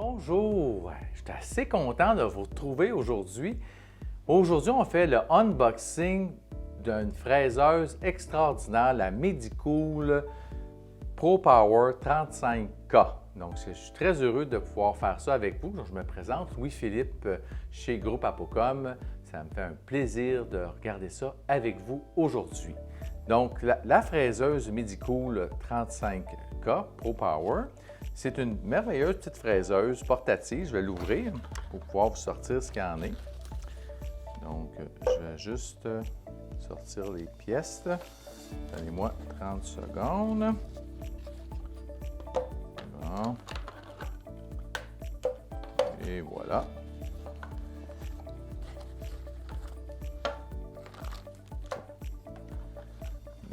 Bonjour! Je suis assez content de vous retrouver aujourd'hui. Aujourd'hui, on fait le unboxing d'une fraiseuse extraordinaire, la Medicool Pro Power 35K. Donc, je suis très heureux de pouvoir faire ça avec vous. Donc, je me présente, Louis-Philippe, chez Groupe Apocom. Ça me fait un plaisir de regarder ça avec vous aujourd'hui. Donc, la fraiseuse Medicool 35K Pro Power, c'est une merveilleuse petite fraiseuse portative. Je vais l'ouvrir pour pouvoir vous sortir ce qu'il y en est. Donc, je vais juste sortir les pièces. Donnez-moi 30 secondes. Bon. Et voilà.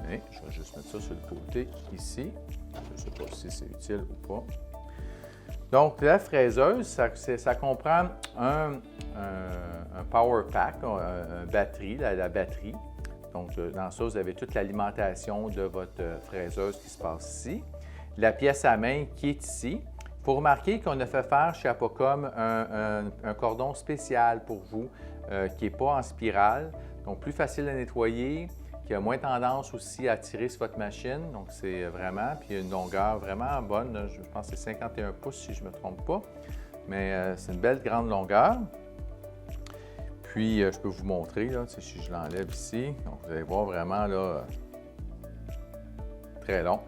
Mais je vais juste mettre ça sur le côté ici. Je ne sais pas si c'est utile ou pas. Donc, la fraiseuse, ça comprend un power pack, une batterie, la batterie. Donc, dans ça, vous avez toute l'alimentation de votre fraiseuse qui se passe ici. La pièce à main qui est ici. Il faut remarquer qu'on a fait faire chez Apocom un cordon spécial pour vous qui n'est pas en spirale, donc plus facile à nettoyer, qui a moins tendance aussi à tirer sur votre machine. Donc, c'est vraiment, puis il y a une longueur vraiment bonne. Là, je pense que c'est 51 pouces si je ne me trompe pas. Mais c'est une belle grande longueur. Puis, je peux vous montrer, là, si je l'enlève ici. Donc, vous allez voir vraiment, là, très long.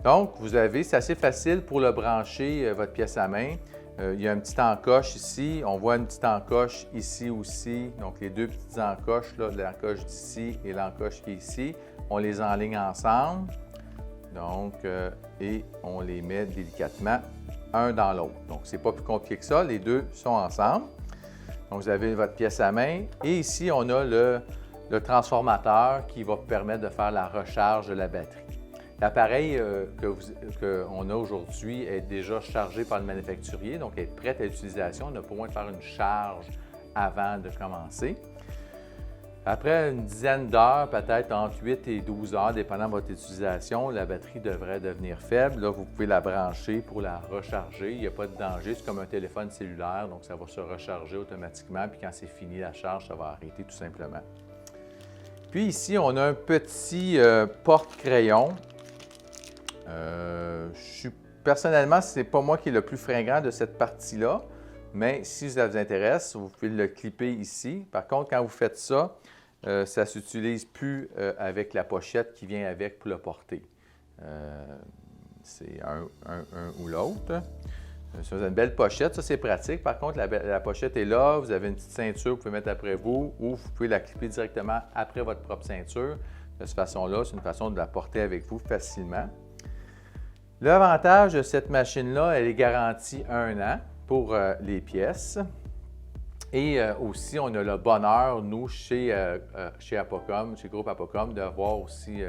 Donc, vous avez, c'est assez facile pour le brancher, votre pièce à main. Il y a une petite encoche ici. On voit une petite encoche ici aussi. Donc, les deux petites encoches, l'encoche d'ici et l'encoche qui est ici, on les enligne ensemble. Donc, et on les met délicatement un dans l'autre. Donc, c'est pas plus compliqué que ça. Les deux sont ensemble. Donc, vous avez votre pièce à main. Et ici, on a le transformateur qui va vous permettre de faire la recharge de la batterie. L'appareil qu'on a aujourd'hui est déjà chargé par le manufacturier, donc est prêt à l'utilisation. On a pour moins de faire une charge avant de commencer. Après une dizaine d'heures, peut-être entre 8 et 12 heures, dépendant de votre utilisation, la batterie devrait devenir faible. Là, vous pouvez la brancher pour la recharger. Il n'y a pas de danger, c'est comme un téléphone cellulaire, donc ça va se recharger automatiquement. Puis quand c'est fini la charge, ça va arrêter tout simplement. Puis ici, on a un petit porte-crayon. Personnellement, ce n'est pas moi qui est le plus fringant de cette partie-là, mais si ça vous intéresse, vous pouvez le clipper ici. Par contre, quand vous faites ça, ça ne s'utilise plus avec la pochette qui vient avec pour le porter. C'est un ou l'autre. Ça, vous avez une belle pochette, ça c'est pratique. Par contre, la pochette est là, vous avez une petite ceinture que vous pouvez mettre après vous ou vous pouvez la clipper directement après votre propre ceinture. De cette façon-là, c'est une façon de la porter avec vous facilement. L'avantage de cette machine-là, elle est garantie 1 an pour les pièces. Et aussi, on a le bonheur, nous, chez Apocom, chez Groupe Apocom, d'avoir aussi,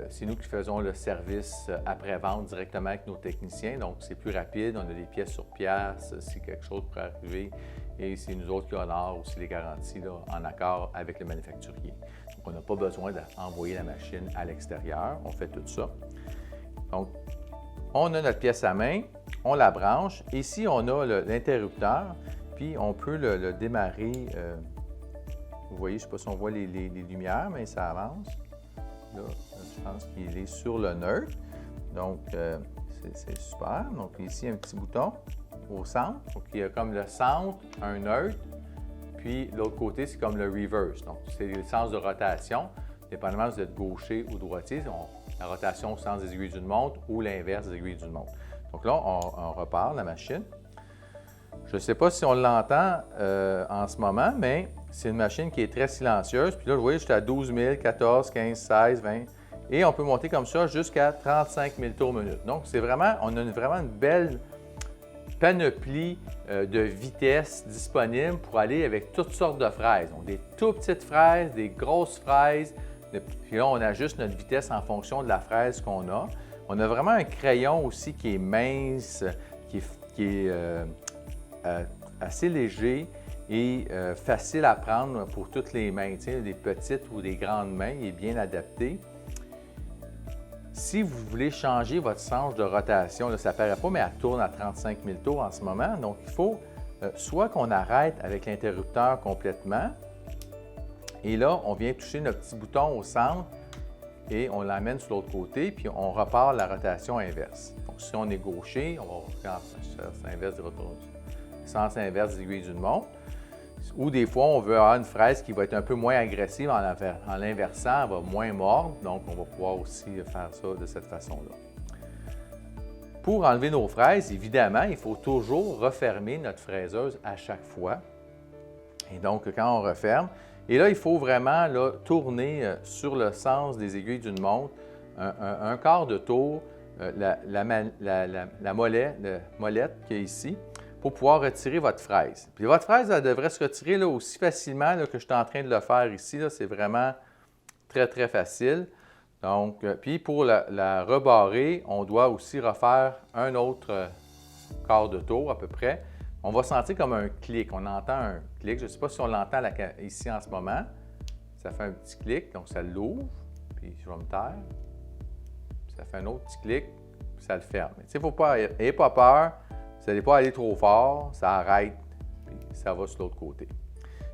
c'est nous qui faisons le service après-vente directement avec nos techniciens. Donc, c'est plus rapide, on a des pièces sur pièce, si quelque chose pourrait arriver. Et c'est nous autres qui honorons aussi les garanties là, en accord avec le manufacturier. Donc, on n'a pas besoin d'envoyer la machine à l'extérieur, on fait tout ça. Donc, on a notre pièce à main, on la branche. Ici, on a l'interrupteur, puis on peut le démarrer. Vous voyez, je ne sais pas si on voit les lumières, mais ça avance. Là, je pense qu'il est sur le neutre. Donc, c'est super. Donc, ici, un petit bouton au centre. Donc, il y a comme le centre, un neutre. Puis, l'autre côté, c'est comme le reverse. Donc, c'est le sens de rotation. Dépendamment si vous êtes gaucher ou droitier, la rotation au sens des aiguilles d'une montre ou l'inverse des aiguilles d'une montre. Donc là, on repart la machine. Je ne sais pas si on l'entend en ce moment, mais c'est une machine qui est très silencieuse. Puis là, vous voyez, j'étais à 12 000, 14, 15, 16, 20. Et on peut monter comme ça jusqu'à 35 000 tours minute. Donc, c'est vraiment, on a vraiment une belle panoplie de vitesses disponibles pour aller avec toutes sortes de fraises. Donc, des tout petites fraises, des grosses fraises. Puis là, on ajuste notre vitesse en fonction de la fraise qu'on a. On a vraiment un crayon aussi qui est mince, qui est assez léger et facile à prendre pour toutes les mains, des petites ou des grandes mains. Il est bien adapté. Si vous voulez changer votre sens de rotation, là, ça ne paraît pas, mais elle tourne à 35 000 tours en ce moment. Donc, il faut soit qu'on arrête avec l'interrupteur complètement, et là, on vient toucher notre petit bouton au centre et on l'amène sur l'autre côté, puis on repart la rotation inverse. Donc, si on est gaucher, on va faire sens inverse des aiguilles d'une montre. Ou des fois, on veut avoir une fraise qui va être un peu moins agressive en l'inversant, elle va moins mordre, donc on va pouvoir aussi faire ça de cette façon-là. Pour enlever nos fraises, évidemment, il faut toujours refermer notre fraiseuse à chaque fois. Et donc, quand on referme, et là, il faut vraiment là, tourner sur le sens des aiguilles d'une montre un quart de tour, la molette qui est ici, pour pouvoir retirer votre fraise. Puis votre fraise, elle devrait se retirer là, aussi facilement là, que je suis en train de le faire ici. C'est vraiment très, très facile. Donc, puis pour la rebarrer, on doit aussi refaire un autre quart de tour à peu près. On va sentir comme un clic. On entend un clic. Je ne sais pas si on l'entend ici en ce moment. Ça fait un petit clic, donc ça l'ouvre. Puis je vais me taire. Puis ça fait un autre petit clic, puis ça le ferme. Il ne faut pas, n'ayez pas peur. Vous n'allez pas aller trop fort, ça arrête, puis ça va sur l'autre côté.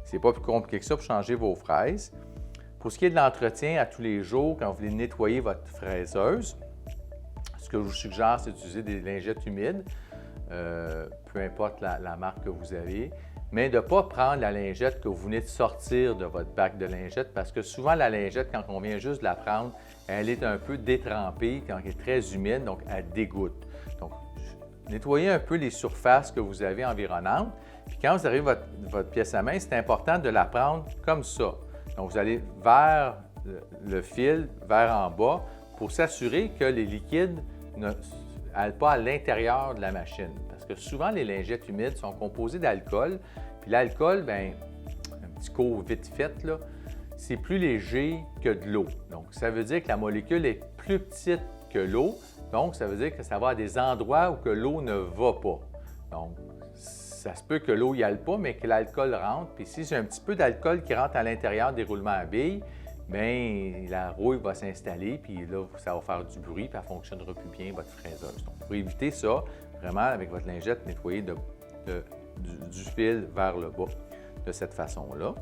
Ce n'est pas plus compliqué que ça pour changer vos fraises. Pour ce qui est de l'entretien à tous les jours, quand vous voulez nettoyer votre fraiseuse, ce que je vous suggère, c'est d'utiliser des lingettes humides, peu importe la marque que vous avez, mais de ne pas prendre la lingette que vous venez de sortir de votre bac de lingettes, parce que souvent, la lingette, quand on vient juste de la prendre, elle est un peu détrempée, quand elle est très humide, donc elle dégoûte. Donc, nettoyez un peu les surfaces que vous avez environnantes. Puis quand vous arrivez votre pièce à main, c'est important de la prendre comme ça. Donc, vous allez vers le fil, vers en bas, pour s'assurer que les liquides n'allent pas à l'intérieur de la machine. Parce que souvent, les lingettes humides sont composées d'alcool. Puis l'alcool, bien, un petit cours vite fait, là, c'est plus léger que de l'eau. Donc, ça veut dire que la molécule est plus petite que l'eau. Donc, ça veut dire que ça va à des endroits où que l'eau ne va pas. Donc, ça se peut que l'eau n'y aille pas, mais que l'alcool rentre. Puis si j'ai un petit peu d'alcool qui rentre à l'intérieur des roulements à billes, bien, la rouille va s'installer, puis là, ça va faire du bruit, puis elle ne fonctionnera plus bien, votre fraiseuse. Donc, pour éviter ça, vraiment, avec votre lingette, nettoyez du fil vers le bas de cette façon-là.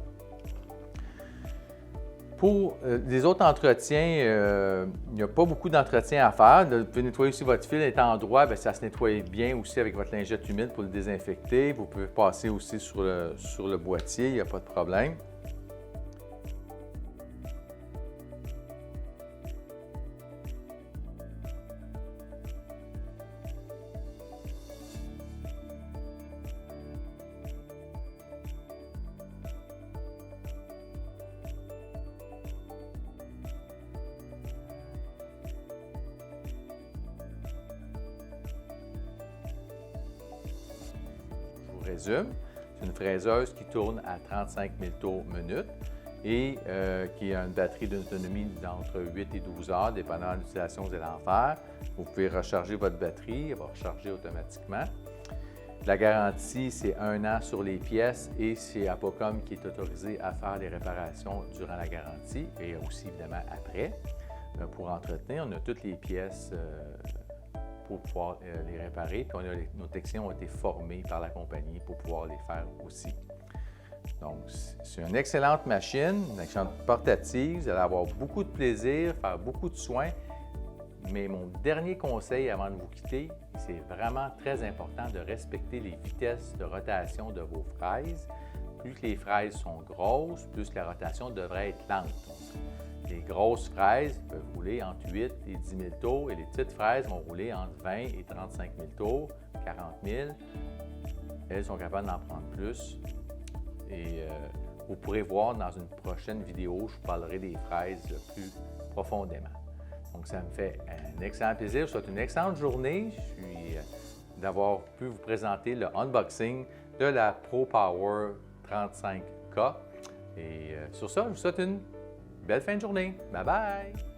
Pour les autres entretiens, il n'y a pas beaucoup d'entretien à faire. Vous pouvez nettoyer aussi votre fil étant droit, bien, ça se nettoie bien aussi avec votre lingette humide pour le désinfecter. Vous pouvez passer aussi sur le boîtier, il n'y a pas de problème. Résume, c'est une fraiseuse qui tourne à 35 000 tours minute et qui a une batterie d'une autonomie d'entre 8 et 12 heures, dépendant de l'utilisation que vous allez en faire. Vous pouvez recharger votre batterie, elle va recharger automatiquement. La garantie, c'est 1 an sur les pièces et c'est Apocom qui est autorisé à faire les réparations durant la garantie et aussi évidemment après. Pour entretenir, on a toutes les pièces pour pouvoir les réparer. Puis nos techniciens ont été formés par la compagnie pour pouvoir les faire aussi. Donc, c'est une excellente machine, une excellente portative. Vous allez avoir beaucoup de plaisir, faire beaucoup de soins. Mais mon dernier conseil avant de vous quitter, c'est vraiment très important de respecter les vitesses de rotation de vos fraises. Plus que les fraises sont grosses, plus la rotation devrait être lente. Donc, les grosses fraises peuvent rouler entre 8 et 10 000 tours et les petites fraises vont rouler entre 20 et 35 000 tours, 40 000. Elles sont capables d'en prendre plus. Et vous pourrez voir dans une prochaine vidéo, je vous parlerai des fraises plus profondément. Donc, ça me fait un excellent plaisir. Je vous souhaite une excellente journée. Je suis d'avoir pu vous présenter le unboxing de la ProPower 35K. Et sur ça, je vous souhaite une belle fin de journée. Bye bye!